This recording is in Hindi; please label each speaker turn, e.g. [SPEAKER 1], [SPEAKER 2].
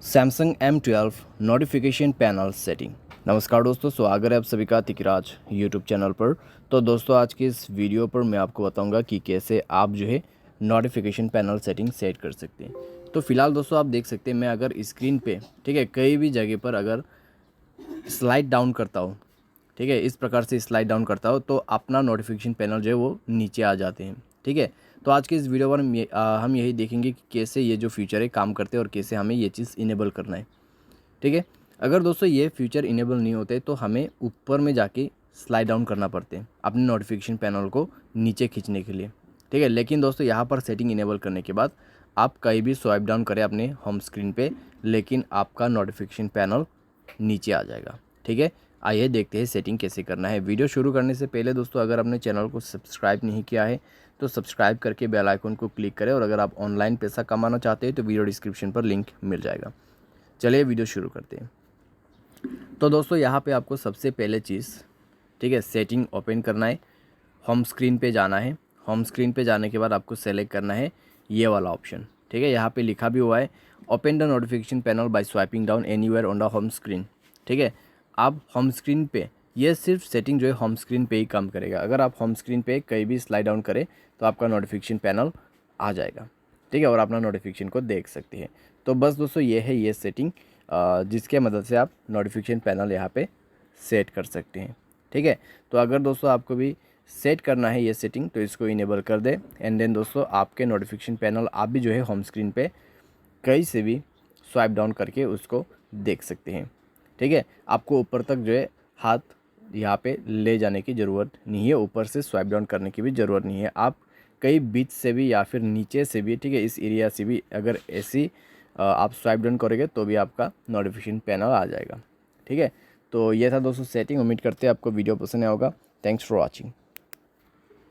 [SPEAKER 1] Samsung M12 notification panel setting. नमस्कार दोस्तों, स्वागत है आप सभी का तिकराज यूट्यूब चैनल पर। तो दोस्तों आज की इस वीडियो पर मैं आपको बताऊंगा कि कैसे आप जो है नोटिफिकेशन पैनल सेटिंग सेट कर सकते हैं। तो फिलहाल दोस्तों आप देख सकते हैं, मैं अगर स्क्रीन पे ठीक है कई भी जगह पर अगर स्लाइड डाउन करता हूँ, ठीक है, इस प्रकार से स्लाइड डाउन करता हो तो अपना नोटिफिकेशन पैनल जो है वो नीचे आ जाते हैं। ठीक है, तो आज के इस वीडियो पर हम यही देखेंगे कि कैसे ये जो फीचर है काम करते हैं और कैसे हमें ये चीज़ इनेबल करना है। ठीक है, अगर दोस्तों ये फीचर इनेबल नहीं होते तो हमें ऊपर में जाके स्लाइड डाउन करना पड़ते हैं अपने नोटिफिकेशन पैनल को नीचे खींचने के लिए। ठीक है, लेकिन दोस्तों यहाँ पर सेटिंग इनेबल करने के बाद आप कहीं भी स्वाइप डाउन करें अपने होम स्क्रीन पे, लेकिन आपका नोटिफिकेशन पैनल नीचे आ जाएगा। ठीक है, आइए देखते हैं सेटिंग कैसे करना है। वीडियो शुरू करने से पहले दोस्तों अगर आपने चैनल को सब्सक्राइब नहीं किया है तो सब्सक्राइब करके बेल आइकन को क्लिक करें, और अगर आप ऑनलाइन पैसा कमाना चाहते हैं तो वीडियो डिस्क्रिप्शन पर लिंक मिल जाएगा। चलिए वीडियो शुरू करते हैं। तो दोस्तों यहाँ पे आपको सबसे पहले चीज़, ठीक है, सेटिंग ओपन करना है, होम स्क्रीन पे जाना है। होम स्क्रीन पे जाने के बाद आपको सेलेक्ट करना है ये वाला ऑप्शन। ठीक है, यहाँ पे लिखा भी हुआ है open the notification panel bye swiping down anywhere on the home screen. ठीक है, आप होम स्क्रीन पे, ये सिर्फ सेटिंग जो है होम स्क्रीन पे ही काम करेगा। अगर आप होम स्क्रीन पे कहीं भी स्लाइड डाउन करें तो आपका नोटिफिकेशन पैनल आ जाएगा। ठीक है, और अपना नोटिफिकेशन को देख सकते हैं। तो बस दोस्तों ये है ये सेटिंग, जिसके मदद से आप नोटिफिकेशन पैनल यहाँ पे सेट कर सकते हैं। ठीक है, तो अगर दोस्तों आपको भी सेट करना है ये सेटिंग तो इसको इनेबल कर दे, एंड देन दोस्तों आपके नोटिफिकेशन पैनल आप भी जो है होम स्क्रीन पे कहीं से भी स्वाइप डाउन करके उसको देख सकते हैं। ठीक है, आपको ऊपर तक जो है हाथ यहाँ पे ले जाने की ज़रूरत नहीं है, ऊपर से स्वाइप डाउन करने की भी ज़रूरत नहीं है। आप कहीं बीच से भी या फिर नीचे से भी, ठीक है, इस एरिया से भी अगर ऐसी आप स्वाइप डाउन करोगे तो भी आपका नोटिफिकेशन पैनल आ जाएगा। ठीक है, तो ये था दोस्तों सेटिंग। उम्मीद करते हैं आपको वीडियो पसंद आया होगा। Thanks for watching.